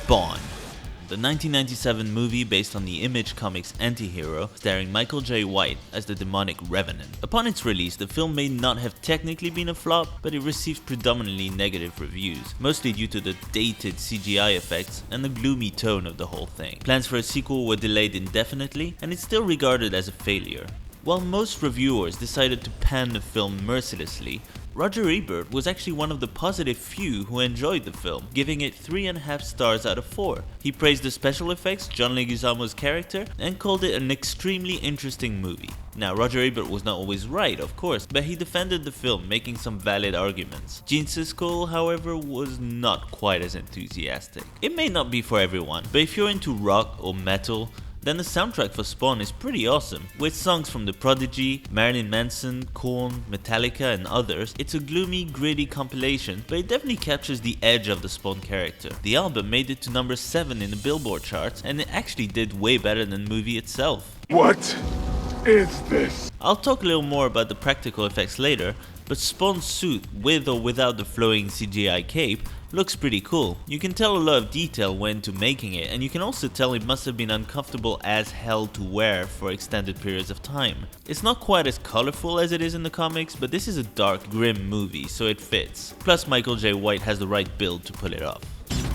Spawn, the 1997 movie based on the Image Comics anti-hero starring Michael J. White as the demonic Revenant. Upon its release, the film may not have technically been a flop, but it received predominantly negative reviews, mostly due to the dated CGI effects and the gloomy tone of the whole thing. Plans for a sequel were delayed indefinitely, and it's still regarded as a failure. While most reviewers decided to pan the film mercilessly, Roger Ebert was actually one of the positive few who enjoyed the film, giving it 3.5 stars out of 4. He praised the special effects, John Leguizamo's character, and called it an extremely interesting movie. Now, Roger Ebert was not always right, of course, but he defended the film, making some valid arguments. Gene Siskel, however, was not quite as enthusiastic. It may not be for everyone, but if you're into rock or metal, then the soundtrack for Spawn is pretty awesome. With songs from The Prodigy, Marilyn Manson, Korn, Metallica and others, it's a gloomy, gritty compilation, but it definitely captures the edge of the Spawn character. The album made it to number 7 in the Billboard charts, and it actually did way better than the movie itself. What is this? I'll talk a little more about the practical effects later, but Spawn's suit, with or without the flowing CGI cape, looks pretty cool. You can tell a lot of detail went into making it, and you can also tell it must have been uncomfortable as hell to wear for extended periods of time. It's not quite as colorful as it is in the comics, but this is a dark, grim movie, so it fits. Plus Michael J. White has the right build to pull it off.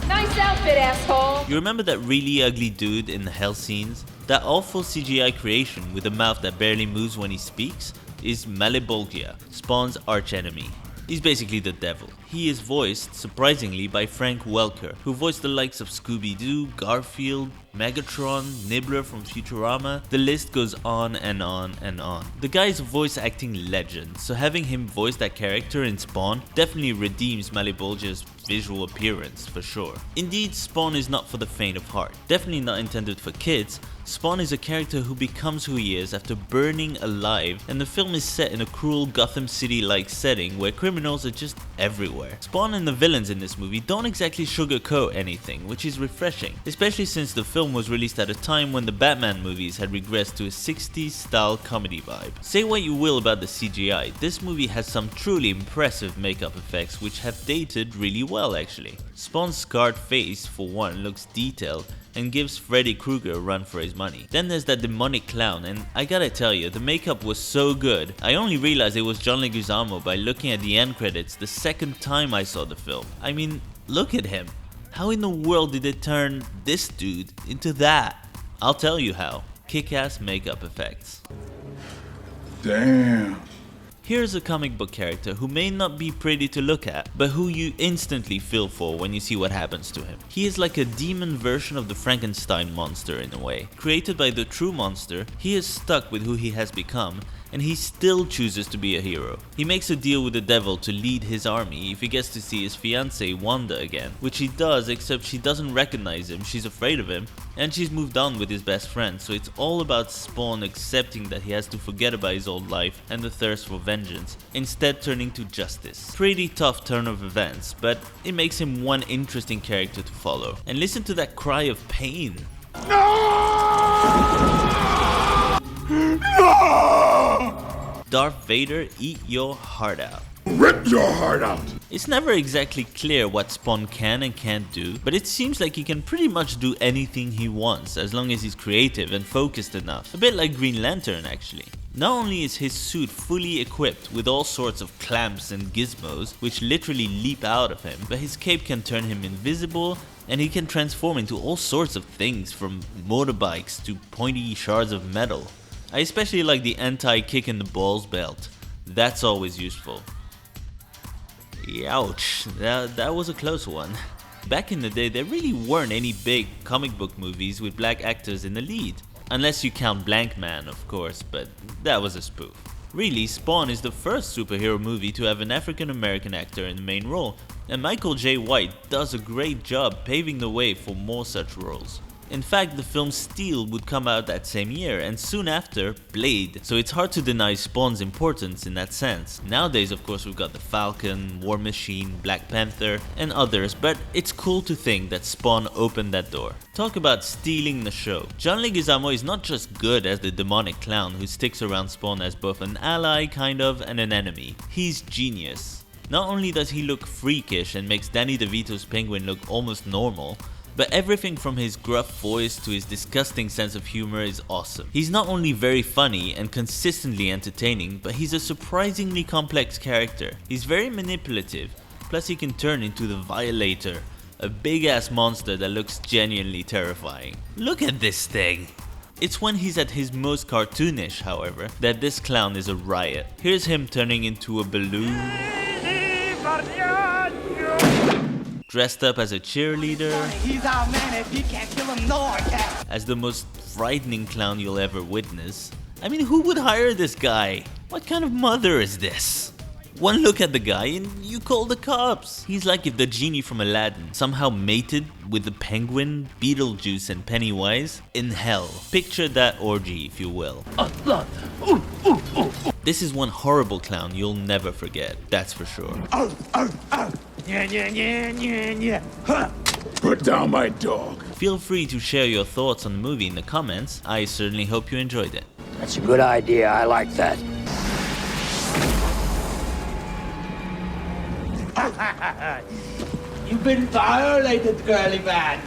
Nice outfit, asshole! You remember that really ugly dude in the hell scenes? That awful CGI creation with a mouth that barely moves when he speaks is Malebolgia, Spawn's archenemy. He's basically the devil. He is voiced, surprisingly, by Frank Welker, who voiced the likes of Scooby-Doo, Garfield, Megatron, Nibbler from Futurama. The list goes on and on and on. The guy is a voice acting legend, so having him voice that character in Spawn definitely redeems Malebolgia's visual appearance for sure. Indeed, Spawn is not for the faint of heart. Definitely not intended for kids. Spawn is a character who becomes who he is after burning alive, and the film is set in a cruel Gotham City-like setting where criminals are just everywhere. Spawn and the villains in this movie don't exactly sugarcoat anything, which is refreshing, especially since the film was released at a time when the Batman movies had regressed to a 60s style comedy vibe. Say what you will about the CGI, this movie has some truly impressive makeup effects which have dated really well actually. Spawn's scarred face, for one, looks detailed and gives Freddy Krueger a run for his money. Then there's that demonic clown, and I gotta tell you, the makeup was so good. I only realized it was John Leguizamo by looking at the end credits the second time I saw the film. I mean, look at him. How in the world did they turn this dude into that? I'll tell you how. Kick-ass makeup effects. Damn. Here's a comic book character who may not be pretty to look at, but who you instantly feel for when you see what happens to him. He is like a demon version of the Frankenstein monster in a way. Created by the true monster, he is stuck with who he has become, and he still chooses to be a hero. He makes a deal with the devil to lead his army if he gets to see his fiancée Wanda again, which he does, except she doesn't recognize him, she's afraid of him, and she's moved on with his best friend, so it's all about Spawn accepting that he has to forget about his old life and the thirst for vengeance, instead turning to justice. Pretty tough turn of events, but it makes him one interesting character to follow. And listen to that cry of pain. Darth Vader, eat your heart out. Rip your heart out! It's never exactly clear what Spawn can and can't do, but it seems like he can pretty much do anything he wants as long as he's creative and focused enough. A bit like Green Lantern actually. Not only is his suit fully equipped with all sorts of clamps and gizmos which literally leap out of him, but his cape can turn him invisible and he can transform into all sorts of things from motorbikes to pointy shards of metal. I especially like the anti-kick in the balls belt. That's always useful. Ouch, that was a close one. Back in the day, there really weren't any big comic book movies with black actors in the lead. Unless you count Blank Man, of course, but that was a spoof. Really, Spawn is the first superhero movie to have an African American actor in the main role, and Michael J. White does a great job paving the way for more such roles. In fact, the film Steel would come out that same year, and soon after, Blade, so it's hard to deny Spawn's importance in that sense. Nowadays, of course, we've got the Falcon, War Machine, Black Panther, and others, but it's cool to think that Spawn opened that door. Talk about stealing the show. John Leguizamo is not just good as the demonic clown who sticks around Spawn as both an ally, kind of, and an enemy. He's genius. Not only does he look freakish and makes Danny DeVito's Penguin look almost normal, But everything from his gruff voice to his disgusting sense of humor is awesome. He's not only very funny and consistently entertaining, but he's a surprisingly complex character. He's very manipulative, plus he can turn into the Violator, a big ass monster that looks genuinely terrifying. Look at this thing! It's when he's at his most cartoonish, however, that this clown is a riot. Here's him turning into a balloon, dressed up as a cheerleader, He's our man. If you can't kill him, no one can. as the most frightening clown you'll ever witness. I mean, who would hire this guy? What kind of mother is this? One look at the guy and you call the cops. He's like if the genie from Aladdin somehow mated with the Penguin, Beetlejuice and Pennywise in hell. Picture that orgy, if you will. This is one horrible clown you'll never forget, that's for sure. Yeah, yeah, yeah, yeah, yeah. Huh. Put down my dog. Feel free to share your thoughts on the movie in the comments. I certainly hope you enjoyed it. That's a good idea. I like that. You've been violated, girly man.